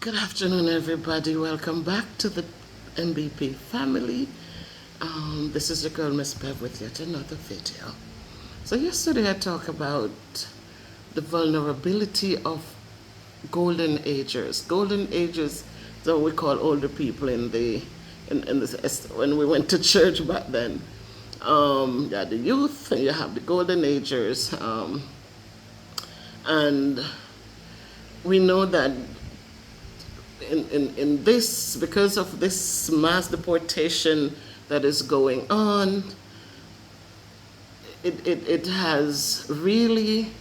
Good afternoon, everybody. Welcome back to the MBP family. This is your girl, Miss Bev, with yet another video. So yesterday I talked about the vulnerability of golden agers. Golden agers, so we call older people when we went to church back then. You had the youth, and you have the golden agers, and we know that in this, because of this mass deportation that is going on, it has really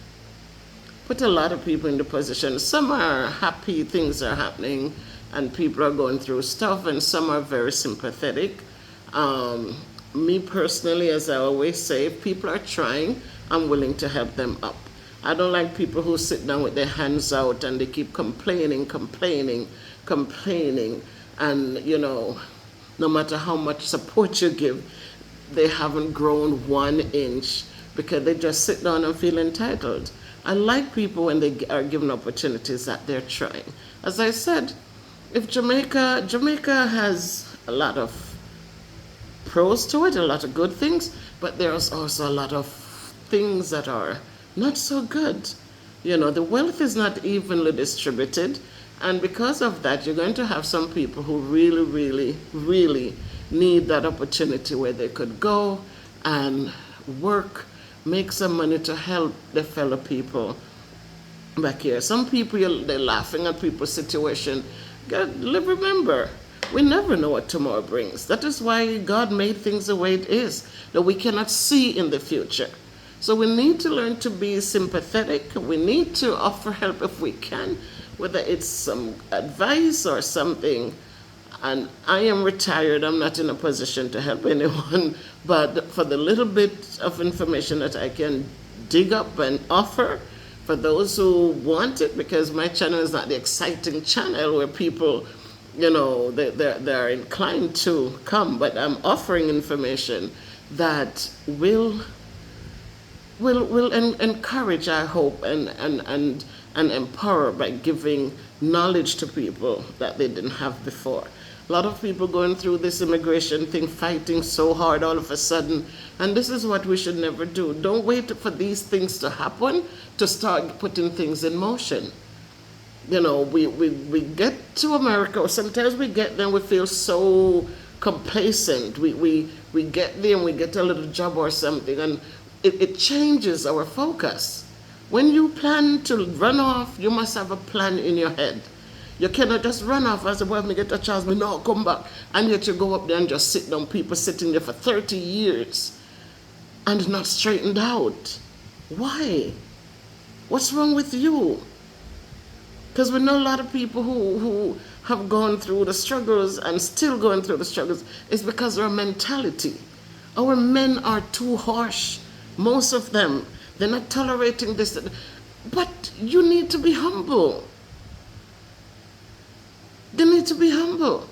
put a lot of people in the position. Some are happy things are happening and people are going through stuff, and some are very sympathetic. Me personally, as I always say, if people are trying, I'm willing to help them up. I don't like people who sit down with their hands out and they keep complaining, and no matter how much support you give, they haven't grown 1 inch because they just sit down and feel entitled. I like people when they are given opportunities that they're trying. As I said, if Jamaica has a lot of pros to it, a lot of good things, but there's also a lot of things that are not so good. The wealth is not evenly distributed, and because of that, you're going to have some people who really, really, really need that opportunity where they could go and work, make some money to help their fellow people back here. Some people, they're laughing at people's situation. Remember, we never know what tomorrow brings. That is why God made things the way it is, that we cannot see in the future. So we need to learn to be sympathetic. We need to offer help if we can, whether it's some advice or something. And I am retired. I'm not in a position to help anyone. But for the little bit of information that I can dig up and offer for those who want it, because my channel is not the exciting channel where people, they're inclined to come. But I'm offering information that will encourage, I hope, and empower by giving knowledge to people that they didn't have before. A lot of people going through this immigration thing, fighting so hard all of a sudden, and this is what we should never do. Don't wait for these things to happen to start putting things in motion. We get to America, or sometimes we get there and we feel so complacent. We get there and we get a little job or something, and it changes our focus. When you plan to run off, you must have a plan in your head. You cannot just run off and say, well, me get a chance, me now come back. And yet you go up there and just sit down, people sitting there for 30 years and not straightened out. Why? What's wrong with you? Because we know a lot of people who have gone through the struggles and still going through the struggles. It's because of our mentality. Our men are too harsh. Most of them, they're not tolerating this. But you need to be humble. They need to be humble.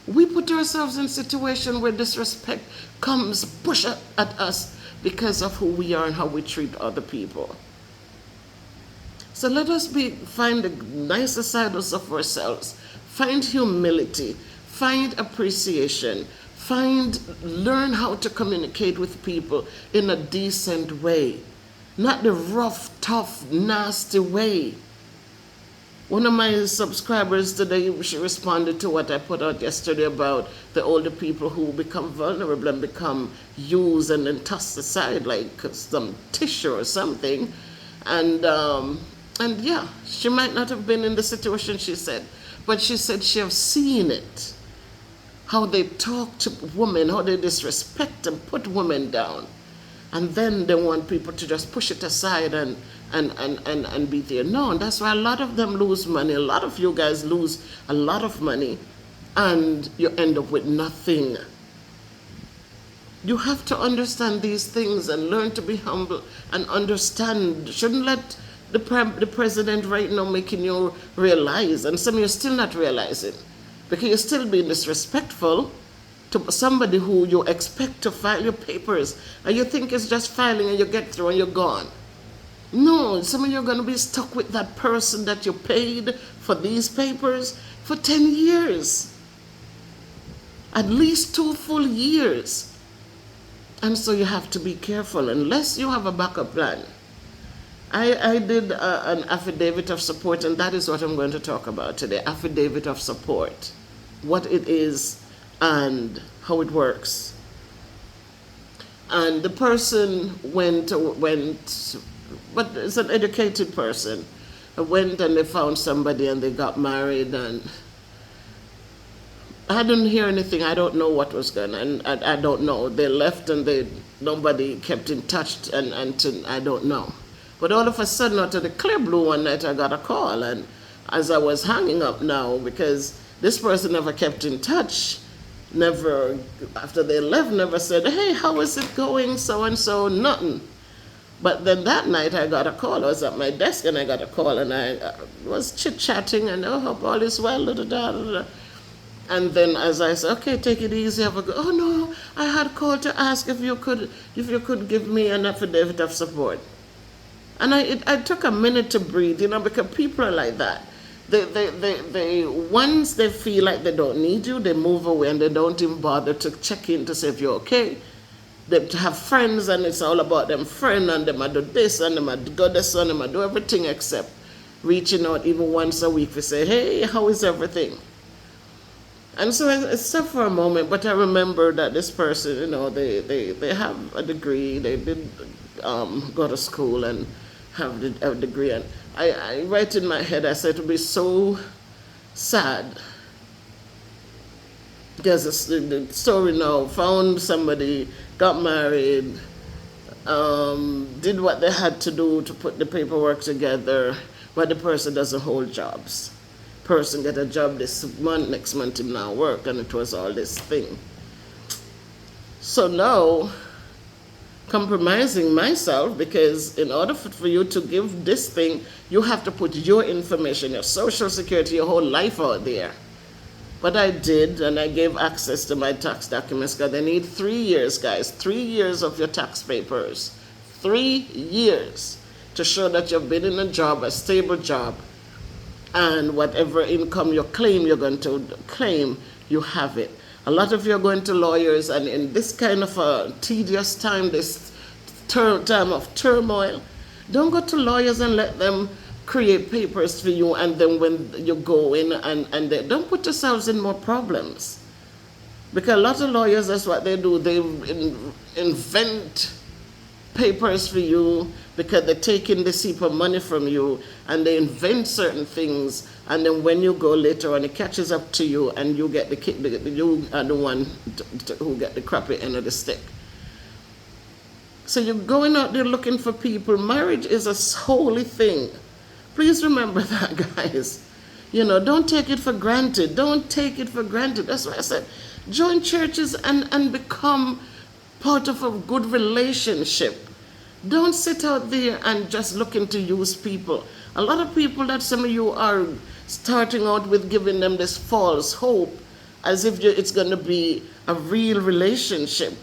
We put ourselves in a situation where disrespect comes push at us because of who we are and how we treat other people. So let us find the nicer sides of ourselves. Find humility. Find appreciation. Learn how to communicate with people in a decent way. Not the rough, tough, nasty way. One of my subscribers today, she responded to what I put out yesterday about the older people who become vulnerable and become used and then tossed aside like some tissue or something. And yeah, she might not have been in the situation she said, but she said she has seen it. How they talk to women, how they disrespect and put women down. And then they want people to just push it aside and be there. No, and that's why a lot of them lose money. A lot of you guys lose a lot of money and you end up with nothing. You have to understand these things and learn to be humble and understand. Shouldn't let the president right now making you realize, and some of you still not realizing, because you're still being disrespectful to somebody who you expect to file your papers, and you think it's just filing and you get through and you're gone. No, some of you are going to be stuck with that person that you paid for these papers for 10 years. At least 2 full years. And so you have to be careful unless you have a backup plan. I did an affidavit of support, and that is what I'm going to talk about today. Affidavit of support. What it is and how it works. And the person went, but it's an educated person. Went and they found somebody and they got married, and I didn't hear anything. I don't know what was going on. I don't know. They left and nobody kept in touch, and I don't know. But all of a sudden, out of the clear blue one night, I got a call, and as I was hanging up now, because this person never kept in touch, never, after they left, never said, hey, how is it going, so-and-so, nothing. But then that night I got a call. I was at my desk and I got a call, and I was chit-chatting, and hope all is well, da-da-da-da-da. And then as I said, okay, take it easy, have a go. Oh no, I had called to ask if you could give me an affidavit of support. And I took a minute to breathe, because people are like that. They once they feel like they don't need you, they move away and they don't even bother to check in to say if you're okay. They have friends and it's all about them friend, and they might do this and they might go this and they might do everything except reaching out even once a week to say, hey, how is everything? And so it's tough for a moment, but I remember that this person, they have a degree, they did go to school and have a degree. And I right in my head, I said it would be so sad, because the story now, found somebody, got married, did what they had to do to put the paperwork together, but the person doesn't hold jobs. Person get a job this month, next month him now work, and it was all this thing. So now, compromising myself, because in order for you to give this thing, you have to put your information, your social security, your whole life out there. But I did, and I gave access to my tax documents, because they need 3 years, guys, 3 years of your tax papers. 3 years to show that you've been in a job, a stable job, and whatever income you claim you're going to claim, you have it. A lot of you are going to lawyers, and in this kind of a tedious time, this time of turmoil, don't go to lawyers and let them create papers for you, and then when you go in and they don't put yourselves in more problems. Because a lot of lawyers, that's what they do. They invent papers for you because they're taking this heap of money from you, and they invent certain things, and then when you go later on, it catches up to you, and you get you are the one who get the crappy end of the stick. So you're going out there looking for people. Marriage is a holy thing. Please remember that, guys. Don't take it for granted. Don't take it for granted. That's why I said, join churches and become part of a good relationship. Don't sit out there and just looking to use people. A lot of people that some of you are starting out with, giving them this false hope as if it's going to be a real relationship.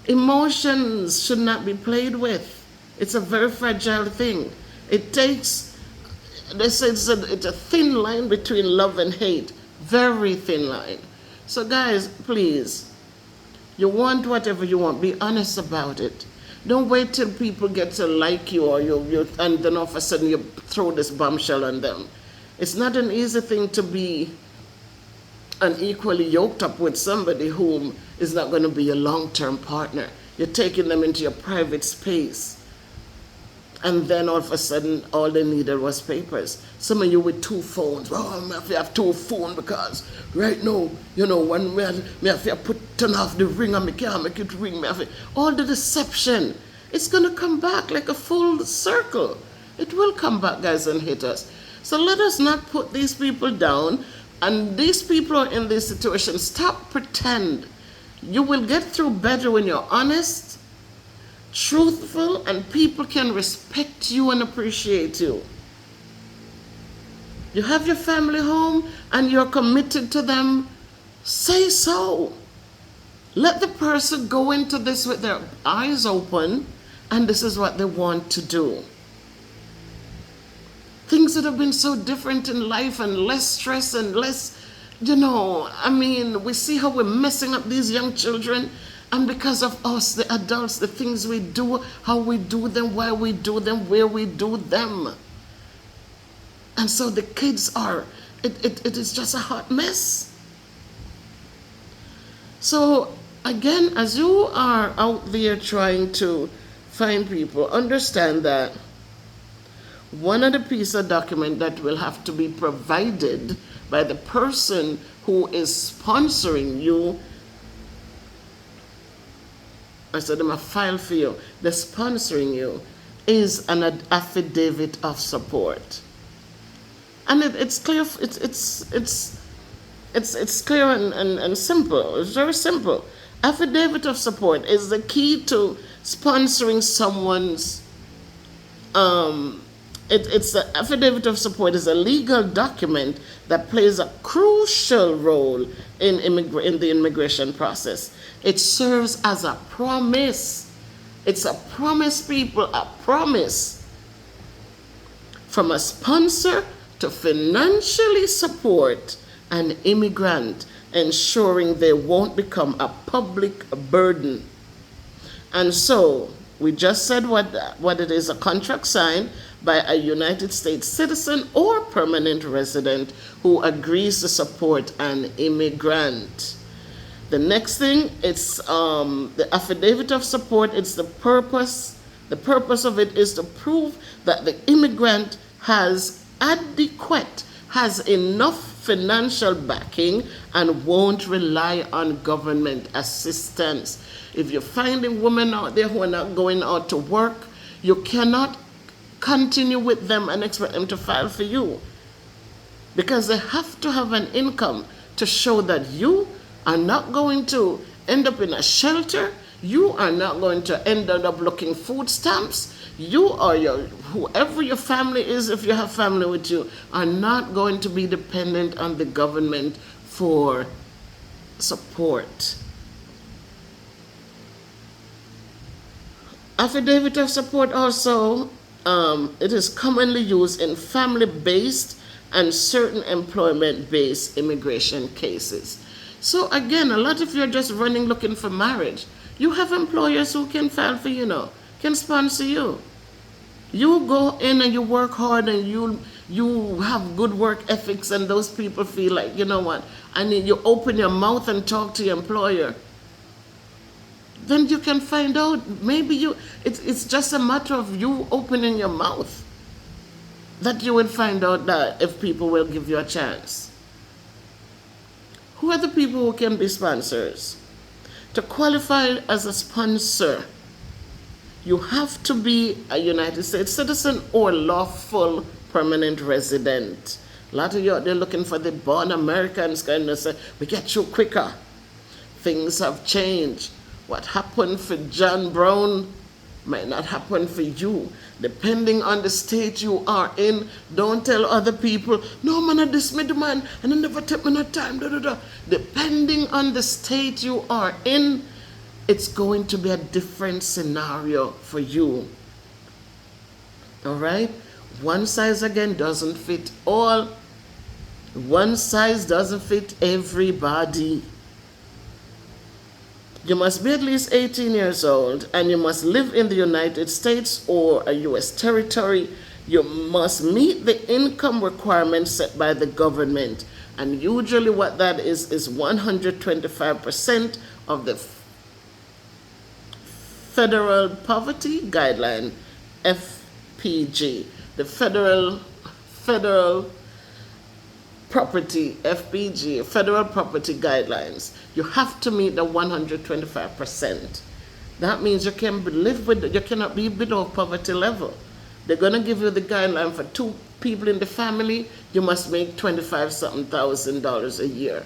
Emotions should not be played with. It's a very fragile thing. It takes, they say it's a thin line between love and hate. Very thin line. So guys, please, you want whatever you want, be honest about it. Don't wait till people get to like you, or and then all of a sudden you throw this bombshell on them. It's not an easy thing to be unequally yoked up with somebody whom is not going to be a long-term partner. You're taking them into your private space. And then all of a sudden, all they needed was papers. Some of you with 2 phones. Oh, I have 2 phones because right now, when me have to turn off the ring and me can't make it ring. All the deception. It's going to come back like a full circle. It will come back, guys, and hit us. So let us not put these people down. And these people are in this situation. Stop pretend. You will get through better when you're honest, truthful, and people can respect you and appreciate you. You have your family home and you're committed to them, say so. Let the person go into this with their eyes open, and this is what they want to do. things would have been so different in life and less stress and less, I mean, we see how we're messing up these young children. And because of us, the adults, the things we do, how we do them, why we do them, where we do them. And so the kids are, it is just a hot mess. So again, as you are out there trying to find people, understand that one of the pieces of document that will have to be provided by the person who is sponsoring you, I said, I'm a file for you, the sponsoring you, is an affidavit of support. And it's clear, it's clear and simple. It's very simple. Affidavit of support is the key to sponsoring someone's. It's the affidavit of support is a legal document that plays a crucial role in the immigration process. It serves as a promise. It's a promise, people, a promise from a sponsor to financially support an immigrant, ensuring they won't become a public burden. And so, we just said what it is, a contract signed by a United States citizen or permanent resident who agrees to support an immigrant. The next thing, it's the affidavit of support. It's the purpose. The purpose of it is to prove that the immigrant has enough financial backing and won't rely on government assistance. If you're finding women out there who are not going out to work, you cannot continue with them and expect them to file for you, because they have to have an income to show that you are not going to end up in a shelter, you are not going to end up looking food stamps, you or whoever your family is, if you have family with you, are not going to be dependent on the government for support. Affidavit of support also, it is commonly used in family-based and certain employment-based immigration cases. So again, a lot of you are just running looking for marriage. You have employers who can file for you now, can sponsor you. You go in and you work hard and you have good work ethics, and those people feel like, you know what, you open your mouth and talk to your employer. Then you can find out, maybe it's just a matter of you opening your mouth that you will find out that if people will give you a chance. Who are the people who can be sponsors? To qualify as a sponsor, you have to be a United States citizen or lawful permanent resident. A lot of you out there looking for the born Americans, kind of say, we get you quicker. Things have changed. What happened for John Brown might not happen for you. Depending on the state you are in, don't tell other people, no man, I this me the man, and I never take me no time, Depending on the state you are in, it's going to be a different scenario for you. All right? One size, again, doesn't fit all. One size doesn't fit everybody. You must be at least 18 years old, and you must live in the United States or a U.S. territory. You must meet the income requirements set by the government. And usually what that is 125% of the Federal Poverty Guideline, FPG, the Federal Property, FPG, Federal Property Guidelines. You have to meet the 125%. That means you cannot be below poverty level. They're gonna give you the guideline for 2 people in the family, you must make $25,000 a year.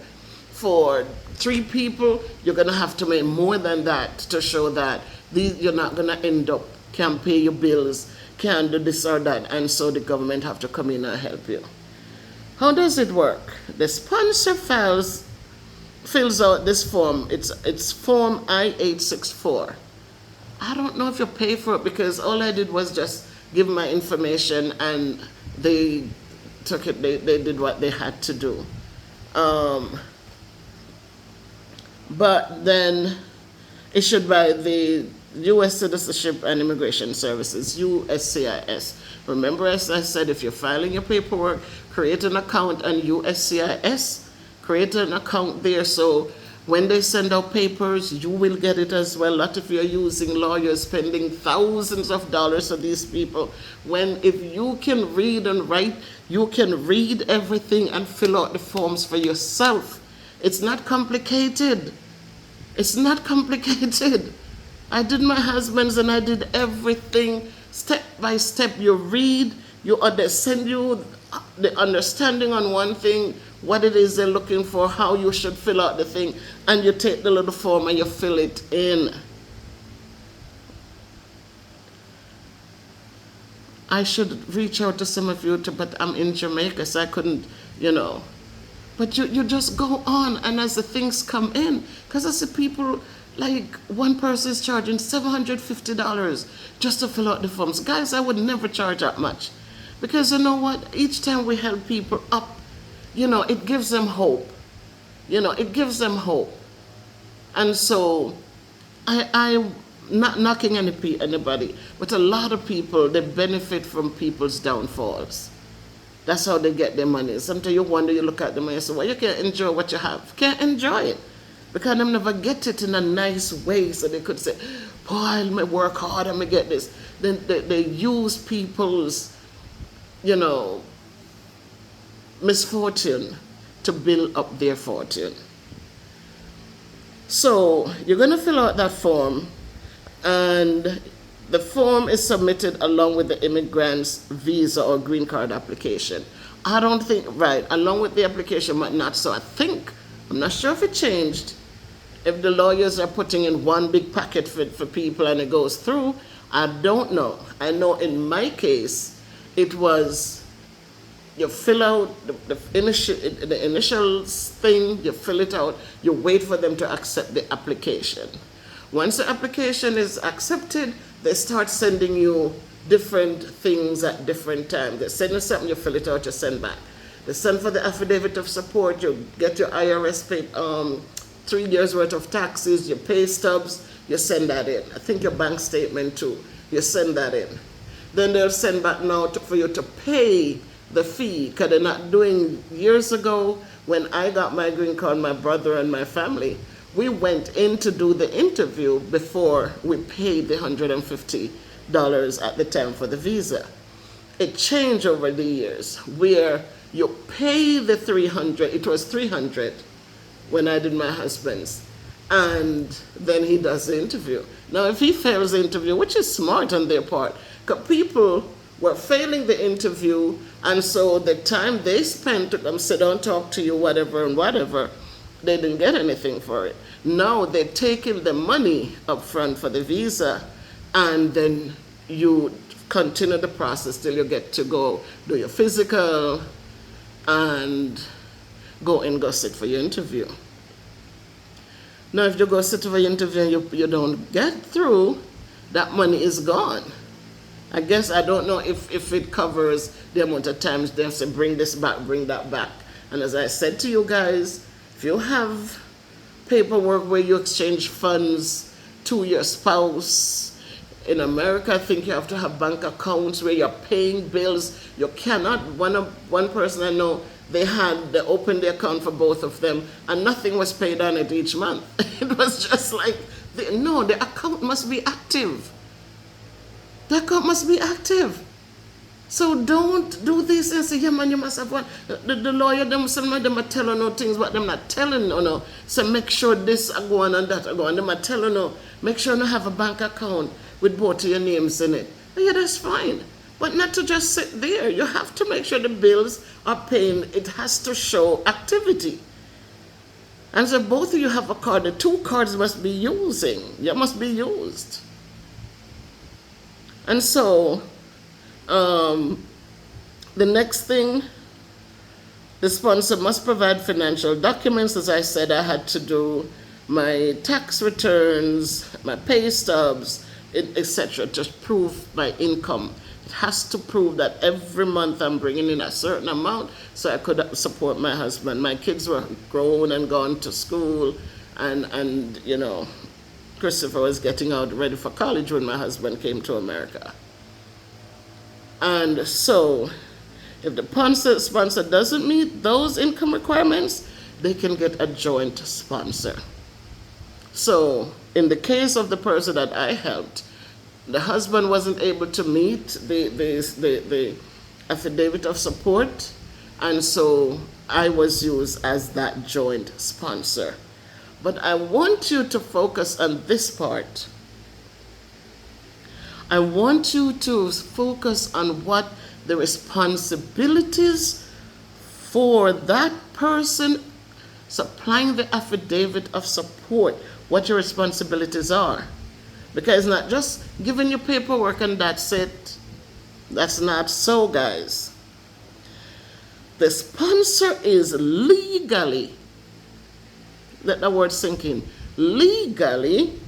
For 3 people, you're gonna have to make more than that to show that you're not gonna end up, can't pay your bills, can't do this or that, and so the government have to come in and help you. How does it work? The sponsor fills out this form. It's form I-864. I don't know if you pay for it, because all I did was just give my information and they took it, they did what they had to do. But then issued by the U.S. Citizenship and Immigration Services, USCIS. Remember, as I said, if you're filing your paperwork, create an account on USCIS, create an account there, so when they send out papers, you will get it as well. Not if you're using lawyers spending thousands of dollars for these people. When if you can read and write, you can read everything and fill out the forms for yourself. It's not complicated. It's not complicated. I did my husband's and I did everything step by step. You read, they send you the understanding on one thing, what it is they're looking for, how you should fill out the thing, and you take the little form and you fill it in. I should reach out to some of you, but I'm in Jamaica, so I couldn't, But you just go on, and as the things come in, because I see people, like one person is charging $750 just to fill out the forms. Guys, I would never charge that much. Because you know what? Each time we help people up, it gives them hope. It gives them hope. And so, I'm not knocking anybody, but a lot of people, they benefit from people's downfalls. That's how they get their money. Sometimes you wonder, you look at them and you say, well, you can't enjoy what you have. You can't enjoy it. Because they never get it in a nice way, so they could say, boy, I may work hard, I may get this. Then they use people's, misfortune to build up their fortune. So you're going to fill out that form, and the form is submitted along with the immigrant's visa or green card application. I don't think, right, along with the application, but not so. I'm not sure if it changed. If the lawyers are putting in one big packet for people and it goes through, I don't know. I know in my case, it was you fill out the initial thing, you fill it out, you wait for them to accept the application. Once the application is accepted, they start sending you different things at different times. They send you something, you fill it out, you send back. They send for the affidavit of support, you get your IRS pay, 3 years worth of taxes, your pay stubs, you send that in. I think your bank statement too, you send that in. Then they'll send back now for you to pay the fee, because they're not doing, years ago when I got my green card, my brother and my family, we went in to do the interview before we paid the $150 at the time for the visa. It changed over the years where you pay the $300, it was $300 when I did my husband's, and then he does the interview. Now if he fails the interview, which is smart on their part, because people were failing the interview, and so the time they spent to come sit down, talk to you, whatever and whatever, they didn't get anything for it. Now they're taking the money up front for the visa, and then you continue the process till you get to go do your physical and go sit for your interview. Now if you go sit for your interview and you don't get through, that money is gone. I guess I don't know if it covers the amount of times they have to bring this back, bring that back. And as I said to you guys, if you have paperwork where you exchange funds to your spouse, in America I think you have to have bank accounts where you're paying bills. You cannot, one person I know, they opened the account for both of them and nothing was paid on it each month. It was just like, the account must be active. The account must be active. So don't do this and say, yeah man, you must have one. The lawyer, some of them are telling you things, but them not telling you, no. So make sure this are going and that are going. Them are telling you, make sure you have a bank account with both of your names in it. Yeah, that's fine. But not to just sit there. You have to make sure the bills are paying. It has to show activity. And so both of you have a card. The two cards must be using. You must be used. And so, the next thing, the sponsor must provide financial documents. As I said, I had to do my tax returns, my pay stubs, etc., to prove my income. It has to prove that every month I'm bringing in a certain amount so I could support my husband. My kids were grown and gone to school, and Christopher was getting out ready for college when my husband came to America. And so, if the sponsor doesn't meet those income requirements, they can get a joint sponsor. So, in the case of the person that I helped, the husband wasn't able to meet the affidavit of support, and so I was used as that joint sponsor. But I want you to focus on this part. I want you to focus on what the responsibilities for that person supplying the affidavit of support, what your responsibilities are. Because it's not just giving you paperwork and that's it. That's not so, guys. The sponsor is legally, let the word sink in, legally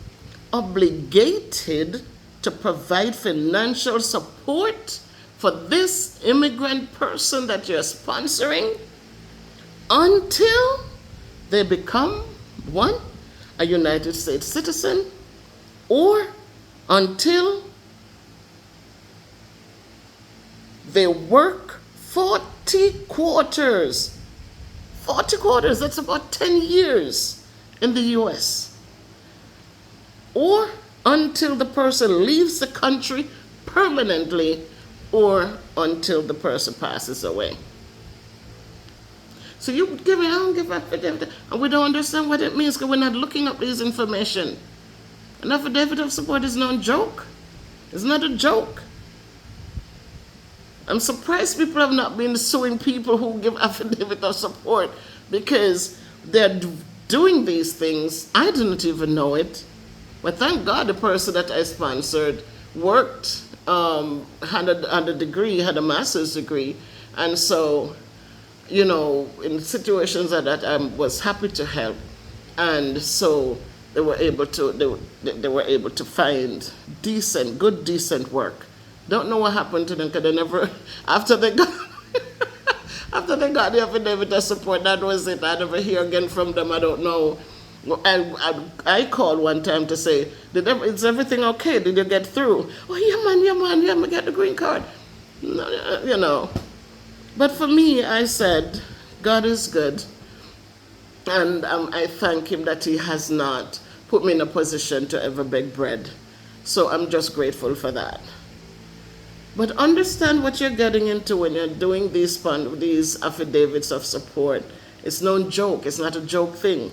obligated to provide financial support for this immigrant person that you're sponsoring until they become, one, a United States citizen, or until they work 40 quarters. 40 quarters, that's about 10 years in the US. Or until the person leaves the country permanently, or until the person passes away. So you give it, I don't give affidavit, and we don't understand what it means because we're not looking up this information. An affidavit of support is no joke. It's not a joke. I'm surprised people have not been suing people who give affidavit of support because they're doing these things. I didn't even know it. But thank God the person that I sponsored worked, had a degree, had a master's degree. And so, in situations like that, I was happy to help. And so they were able to find decent work. Don't know what happened to them because they never, after they got the affidavit of support, that was it. I never hear again from them. I don't know. I called one time to say, is everything okay? Did you get through? Oh, yeah, man, I got the green card. But for me, I said, God is good. And I thank him that he has not put me in a position to ever beg bread. So I'm just grateful for that. But understand what you're getting into when you're doing these affidavits of support. It's no joke. It's not a joke thing.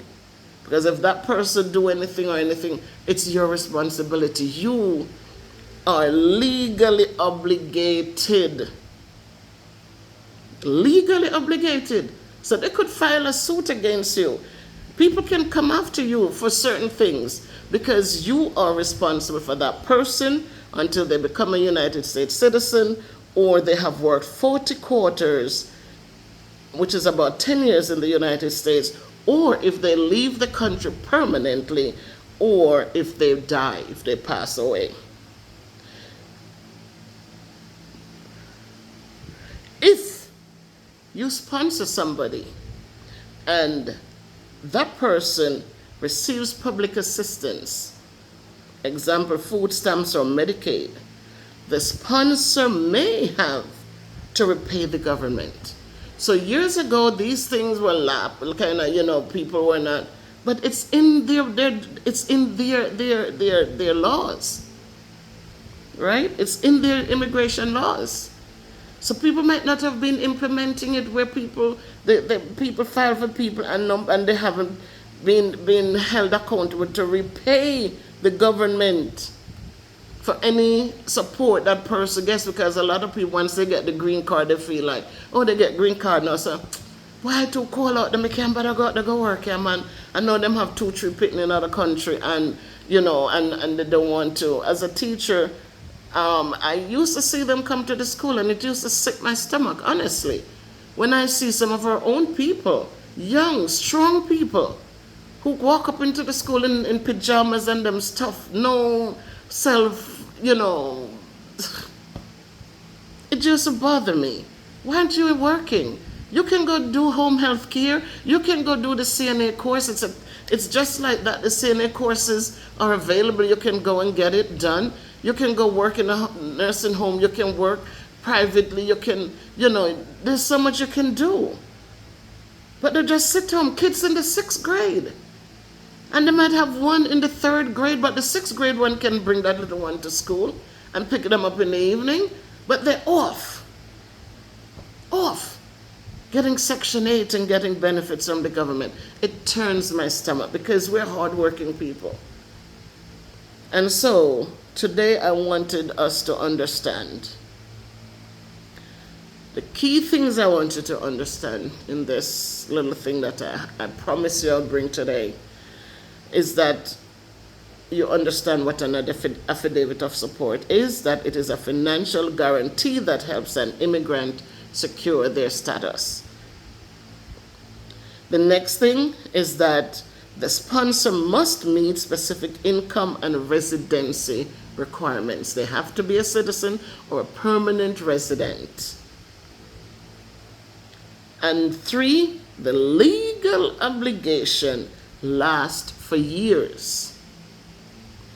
Because if that person do anything, it's your responsibility. You are legally obligated. Legally obligated. So they could file a suit against you. People can come after you for certain things because you are responsible for that person until they become a United States citizen or they have worked 40 quarters, which is about 10 years in the United States, or if they leave the country permanently, or if they die, if they pass away. If you sponsor somebody and that person receives public assistance, example, food stamps or Medicaid, the sponsor may have to repay the government. So years ago, these things were people were not, but it's in their laws, right? It's in their immigration laws. So people might not have been implementing it where people file for people and they haven't been held accountable to repay the government for any support that person gets, because a lot of people, once they get the green card, they feel like, oh, they get green card now, so why to call out them? I can't better go work here, man. I know them have 2-3 pitting in another country, and and they don't want to. As a teacher, I used to see them come to the school, and it used to sick my stomach, honestly. When I see some of our own people, young, strong people, who walk up into the school in pajamas and them stuff, no self, just bother me. Why aren't you working? You can go do home health care. You can go do the CNA course. It's just like that. The CNA courses are available. You can go and get it done. You can go work in a nursing home. You can work privately. You can, there's so much you can do. But they just sit home. Kids in the 6th grade. And they might have one in the 3rd grade, but the 6th grade one can bring that little one to school and pick them up in the evening. But they're off. Getting Section 8 and getting benefits from the government. It turns my stomach because we're hardworking people. And so today I wanted us to understand. The key things I want you to understand in this little thing that I promise you I'll bring today is that you understand what an affidavit of support is, that it is a financial guarantee that helps an immigrant secure their status. The next thing is that the sponsor must meet specific income and residency requirements. They have to be a citizen or a permanent resident. And 3, the legal obligation lasts for years.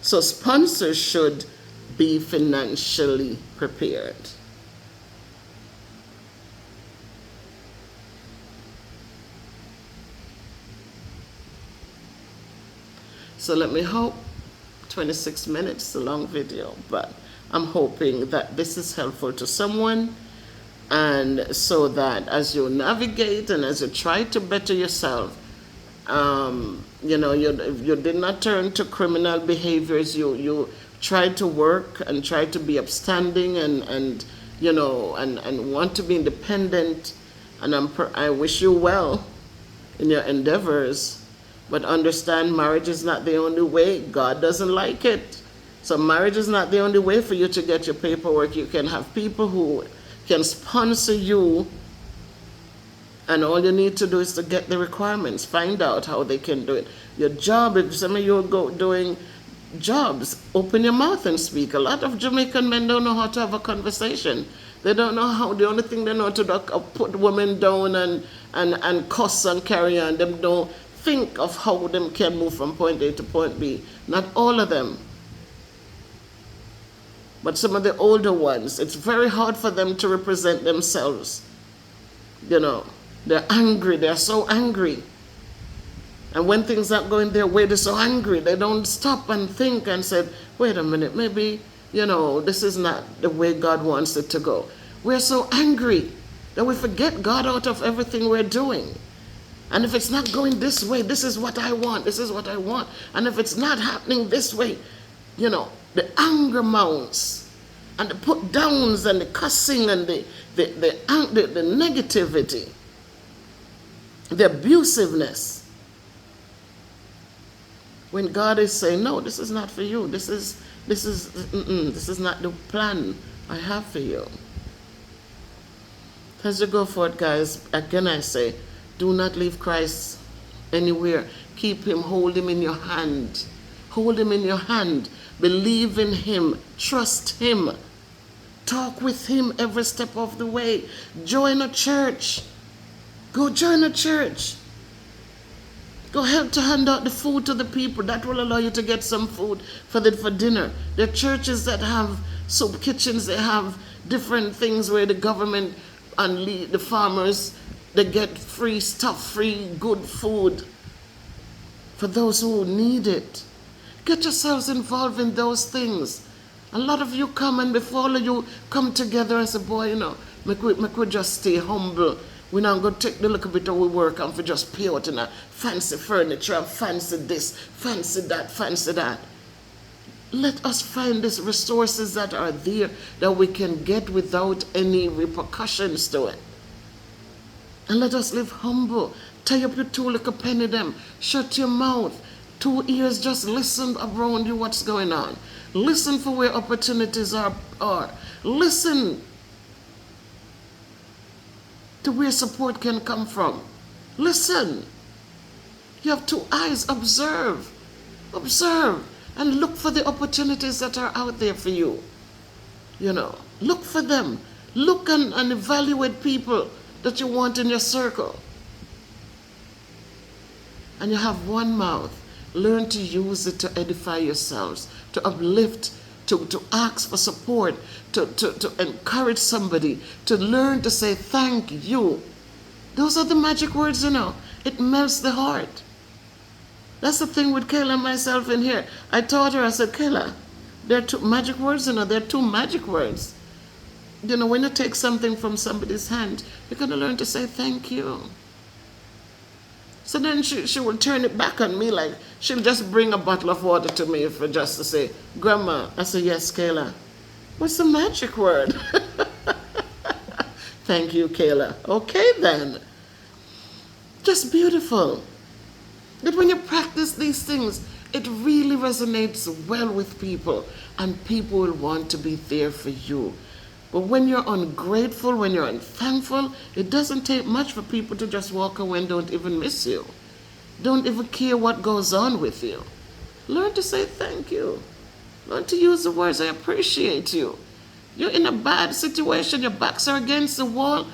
So sponsors should be financially prepared. So let me hope, 26 minutes, a long video, but I'm hoping that this is helpful to someone, and so that as you navigate and as you try to better yourself, you did not turn to criminal behaviors. You tried to work and try to be upstanding and want to be independent. And I wish you well in your endeavors. But understand, marriage is not the only way. God doesn't like it. So marriage is not the only way for you to get your paperwork. You can have people who can sponsor you, and all you need to do is to get the requirements. Find out how they can do it. Your job, if some of you are doing jobs, open your mouth and speak. A lot of Jamaican men don't know how to have a conversation. They don't know how. The only thing they know to do is put women down and cuss and carry on. Them don't think of how them can move from point A to point B. Not all of them. But some of the older ones, it's very hard for them to represent themselves. They're angry. They're so angry. And when things aren't going their way, they're so angry. They don't stop and think and say, wait a minute, maybe, this is not the way God wants it to go. We're so angry that we forget God out of everything we're doing. And if it's not going this way, this is what I want. This is what I want. And if it's not happening this way, the anger mounts. And the put downs and the cussing and the negativity. The abusiveness. When God is saying, no, this is not for you. This is not the plan I have for you. As you go forward, guys, again I say, do not leave Christ anywhere. Keep him, hold him in your hand. Hold him in your hand. Believe in him. Trust him. Talk with him every step of the way. Join a church. Go join a church. Go help to hand out the food to the people. That will allow you to get some food for dinner. There are churches that have soup kitchens. They have different things where the government and the farmers, they get free stuff, free good food for those who need it. Get yourselves involved in those things. A lot of you come, and before all of you come together and say, boy, make we just stay humble. We're not going to take the little bit of we work and for just pay out in a fancy furniture and fancy this, fancy that, fancy that. Let us find these resources that are there that we can get without any repercussions to it. And let us live humble. Tie up your 2 little penny them. Shut your mouth. 2 ears, just listen around you what's going on. Listen for where opportunities are. Listen to where support can come from. Listen. You have 2 eyes. Observe. Observe. And look for the opportunities that are out there for you. Look for them. Look and evaluate people that you want in your circle. And you have one mouth. Learn to use it to edify yourselves, to uplift, to ask for support, to encourage somebody, to learn to say thank you. Those are the magic words, you know. It melts the heart. That's the thing with Kayla and myself in here. I taught her, I said, Kayla, there are two magic words, you know, there are two magic words. You know, when you take something from somebody's hand, you're going to learn to say thank you. So then she will turn it back on me, like she'll just bring a bottle of water to me for just to say, Grandma. I say, yes, Kayla. What's the magic word? Thank you, Kayla. Okay, then. Just beautiful. That when you practice these things, it really resonates well with people, and people will want to be there for you. But when you're ungrateful, when you're unthankful, it doesn't take much for people to just walk away and don't even miss you. Don't even care what goes on with you. Learn to say thank you. Learn to use the words, I appreciate you. You're in a bad situation, your backs are against the wall.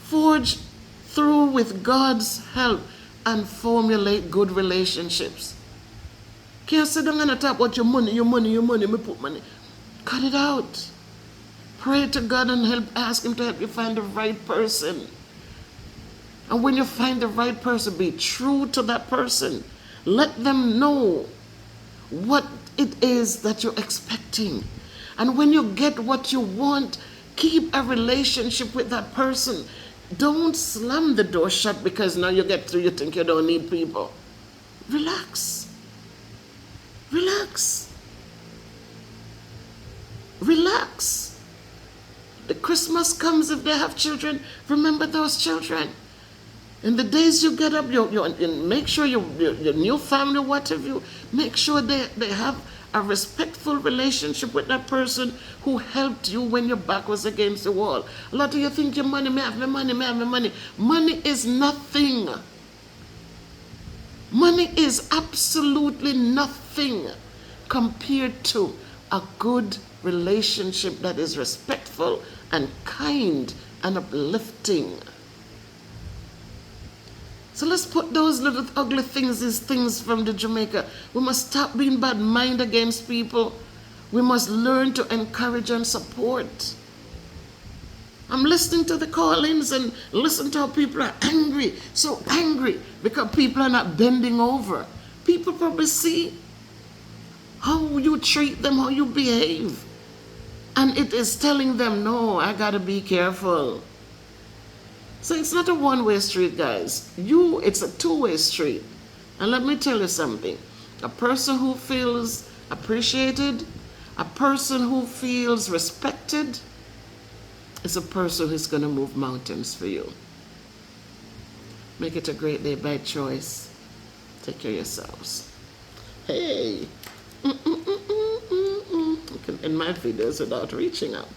Forge through with God's help and formulate good relationships. Can't sit down and talk about your money, me put money. Cut it out. Pray to God and ask Him to help you find the right person. And when you find the right person, be true to that person. Let them know what it is that you're expecting. And when you get what you want, keep a relationship with that person. Don't slam the door shut because now you get through, you think you don't need people. Relax. Relax. Relax. The Christmas comes if they have children. Remember those children. In the days you get up, you make sure your new family, what have you, make sure they have a respectful relationship with that person who helped you when your back was against the wall. A lot of you think your money, may have my money, may have my money. Money is nothing. Money is absolutely nothing compared to a good relationship that is respectful and kind and uplifting. So let's put those little ugly things, these things from the Jamaica. We must stop being bad mind against people. We must learn to encourage and support. I'm listening to the call-ins and listen to how people are angry, so angry because people are not bending over. People probably see how you treat them, how you behave. And it is telling them, no, I gotta be careful. So it's not a one-way street, guys. It's a two-way street. And let me tell you something. A person who feels appreciated, a person who feels respected, is a person who's gonna move mountains for you. Make it a great day by choice. Take care of yourselves. Hey. You can end my videos without reaching up.